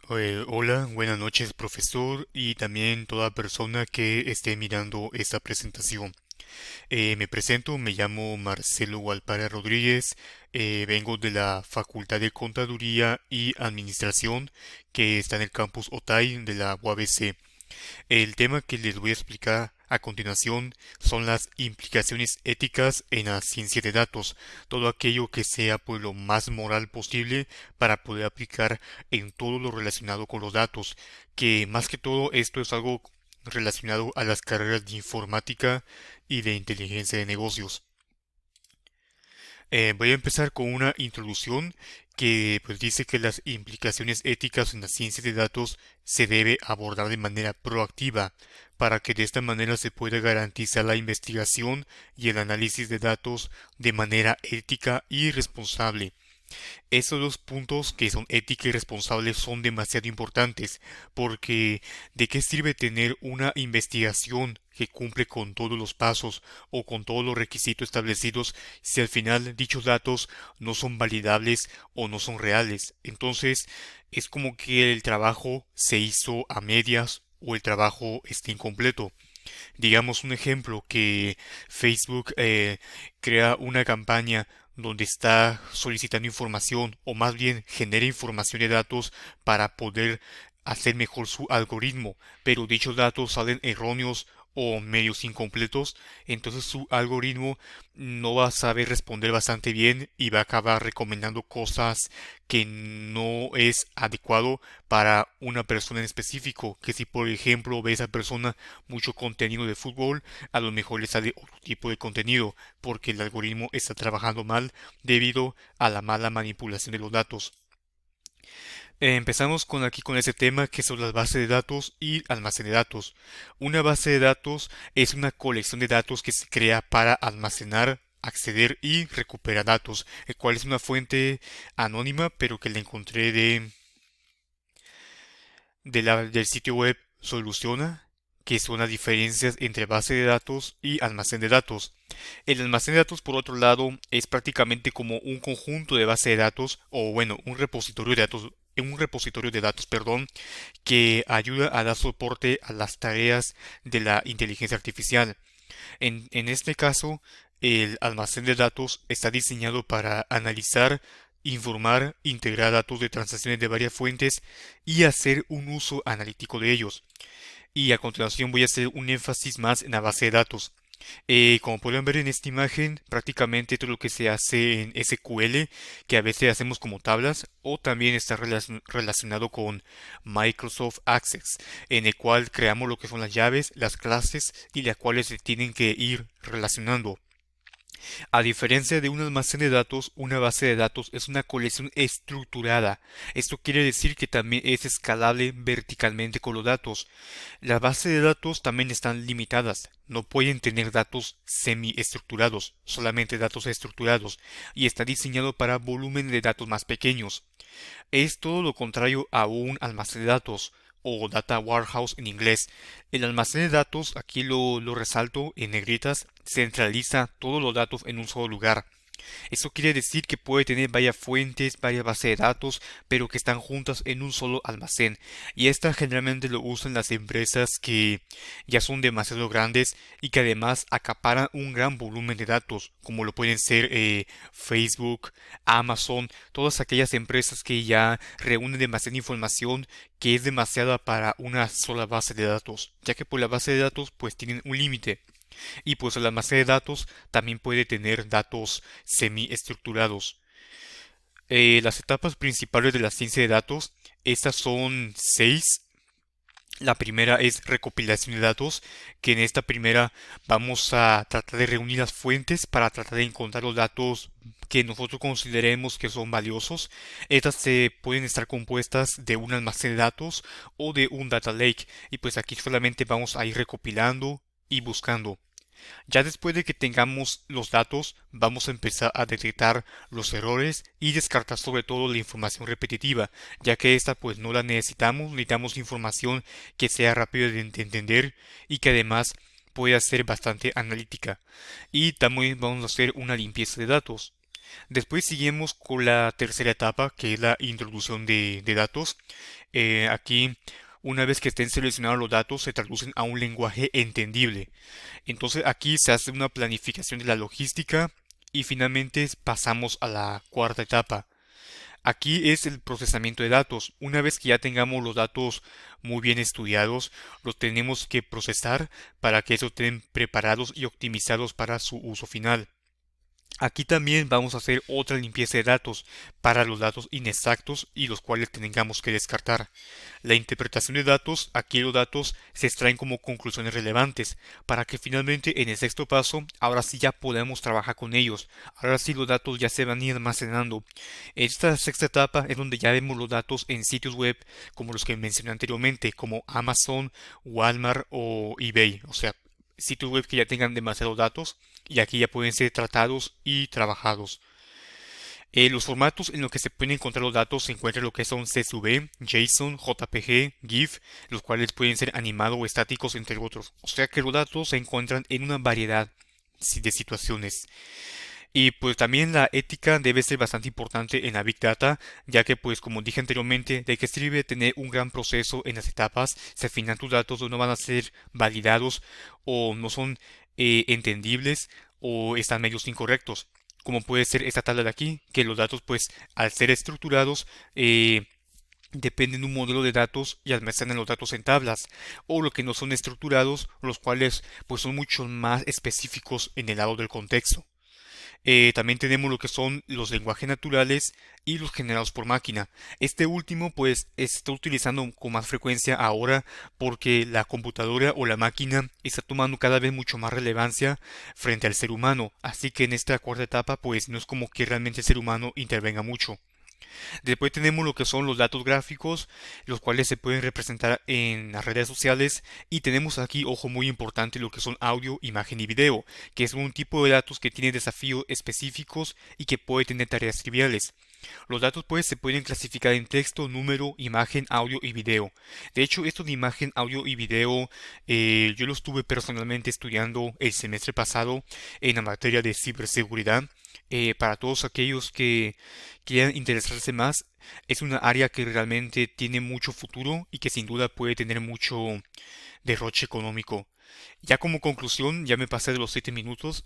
Hola, buenas noches, profesor, y también toda persona que esté mirando esta presentación. Me presento, me llamo Marcelo Gualpara Rodríguez, vengo de la Facultad de Contaduría y Administración que está en el campus Otay de la UABC. El tema que les voy a explicar a continuación son las implicaciones éticas en la ciencia de datos, todo aquello que sea pues lo más moral posible para poder aplicar en todo lo relacionado con los datos, que más que todo esto es algo relacionado a las carreras de informática y de inteligencia de negocios. Voy a empezar con una introducción que pues dice que las implicaciones éticas en la ciencia de datos se debe abordar de manera proactiva para que de esta manera se pueda garantizar la investigación y el análisis de datos de manera ética y responsable. Esos dos puntos que son ética y responsable son demasiado importantes porque ¿de qué sirve tener una investigación que cumple con todos los pasos o con todos los requisitos establecidos si al final dichos datos no son validables o no son reales? Entonces es como que el trabajo se hizo a medias o el trabajo está incompleto. Digamos un ejemplo que Facebook crea una campaña donde está solicitando información o más bien genera información de datos para poder hacer mejor su algoritmo, pero dichos datos salen erróneos o medios incompletos, entonces su algoritmo no va a saber responder bastante bien y va a acabar recomendando cosas que no es adecuado para una persona en específico, que si por ejemplo ve a esa persona mucho contenido de fútbol, a lo mejor le sale otro tipo de contenido, porque el algoritmo está trabajando mal debido a la mala manipulación de los datos. Empezamos con aquí con ese tema que son las bases de datos y almacén de datos. Una base de datos es una colección de datos que se crea para almacenar, acceder y recuperar datos, el cual es una fuente anónima, pero que la encontré del sitio web Soluciona, que son las diferencias entre base de datos y almacén de datos. El almacén de datos, por otro lado, es prácticamente como un conjunto de base de datos, o bueno, un repositorio de datos, perdón, que ayuda a dar soporte a las tareas de la inteligencia artificial. En este caso, el almacén de datos está diseñado para analizar, informar, integrar datos de transacciones de varias fuentes y hacer un uso analítico de ellos. Y a continuación voy a hacer un énfasis más en la base de datos. Como pueden ver en esta imagen, prácticamente todo lo que se hace en SQL, que a veces hacemos como tablas, o también está relacionado con Microsoft Access, en el cual creamos lo que son las llaves, las clases y las cuales se tienen que ir relacionando. A diferencia de un almacén de datos, una base de datos es una colección estructurada. Esto quiere decir que también es escalable verticalmente con los datos. Las bases de datos también están limitadas. No pueden tener datos semiestructurados, solamente datos estructurados, y está diseñado para volumen de datos más pequeños. Es todo lo contrario a un almacén de datos o data warehouse en inglés. El almacén de datos, aquí lo resalto en negritas, centraliza todos los datos en un solo lugar. Eso quiere decir que puede tener varias fuentes, varias bases de datos, pero que están juntas en un solo almacén. Y esta generalmente lo usan las empresas que ya son demasiado grandes y que además acaparan un gran volumen de datos, como lo pueden ser Facebook, Amazon, todas aquellas empresas que ya reúnen demasiada información que es demasiada para una sola base de datos, ya que por la base de datos pues tienen un límite. Y pues el almacén de datos también puede tener datos semiestructurados. Las etapas principales de la ciencia de datos, estas son seis. La primera es recopilación de datos, que en esta primera vamos a tratar de reunir las fuentes para tratar de encontrar los datos que nosotros consideremos que son valiosos. Estas se pueden estar compuestas de un almacén de datos o de un data lake, y pues aquí solamente vamos a ir recopilando y buscando. Ya después de que tengamos los datos, vamos a empezar a detectar los errores y descartar sobre todo la información repetitiva, ya que esta pues no la necesitamos información que sea rápida de entender y que además pueda ser bastante analítica. Y también vamos a hacer una limpieza de datos. Después seguimos con la tercera etapa, que es la introducción de datos. Aquí, una vez que estén seleccionados los datos, se traducen a un lenguaje entendible. Entonces aquí se hace una planificación de la logística y finalmente pasamos a la cuarta etapa. Aquí es el procesamiento de datos. Una vez que ya tengamos los datos muy bien estudiados, los tenemos que procesar para que esos estén preparados y optimizados para su uso final. Aquí también vamos a hacer otra limpieza de datos para los datos inexactos y los cuales tengamos que descartar. La interpretación de datos, aquí los datos se extraen como conclusiones relevantes para que finalmente en el sexto paso, ahora sí ya podemos trabajar con ellos. Ahora sí los datos ya se van a ir almacenando. Esta sexta etapa es donde ya vemos los datos en sitios web como los que mencioné anteriormente, como Amazon, Walmart o eBay. O sea, sitios web que ya tengan demasiados datos y aquí ya pueden ser tratados y trabajados. Los formatos en los que se pueden encontrar los datos se encuentran lo que son CSV, JSON, JPG, GIF, los cuales pueden ser animados o estáticos entre otros. O sea que los datos se encuentran en una variedad de situaciones. Y pues también la ética debe ser bastante importante en la Big Data, ya que pues como dije anteriormente, de que sirve tener un gran proceso en las etapas, si al final tus datos no van a ser validados o no son entendibles o están medios incorrectos. Como puede ser esta tabla de aquí, que los datos pues al ser estructurados dependen de un modelo de datos y almacenan los datos en tablas, o lo que no son estructurados, los cuales pues son mucho más específicos en el lado del contexto. También tenemos lo que son los lenguajes naturales y los generados por máquina. Este último pues se está utilizando con más frecuencia ahora porque la computadora o la máquina está tomando cada vez mucho más relevancia frente al ser humano. Así que en esta cuarta etapa pues no es como que realmente el ser humano intervenga mucho. Después tenemos lo que son los datos gráficos, los cuales se pueden representar en las redes sociales. Y tenemos aquí, ojo muy importante, lo que son audio, imagen y video, que es un tipo de datos que tiene desafíos específicos y que puede tener tareas triviales. Los datos pues se pueden clasificar en texto, número, imagen, audio y video. De hecho, esto de imagen, audio y video yo lo estuve personalmente estudiando el semestre pasado en la materia de ciberseguridad. Para todos aquellos que quieran interesarse más, es una área que realmente tiene mucho futuro y que sin duda puede tener mucho derroche económico. Ya como conclusión, ya me pasé de los 7 minutos.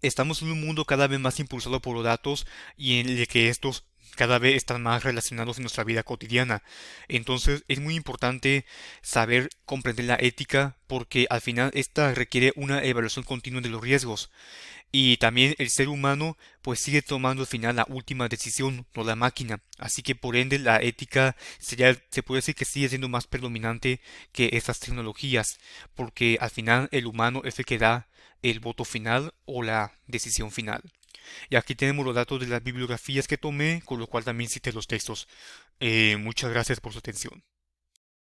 Estamos en un mundo cada vez más impulsado por los datos y en el que estos cada vez están más relacionados en nuestra vida cotidiana. Entonces es muy importante saber comprender la ética porque al final esta requiere una evaluación continua de los riesgos. Y también el ser humano pues sigue tomando al final la última decisión, no la máquina. Así que por ende la ética se puede decir que sigue siendo más predominante que estas tecnologías, porque al final el humano es el que da el voto final o la decisión final. Y aquí tenemos los datos de las bibliografías que tomé, con lo cual también cité los textos. Muchas gracias por su atención.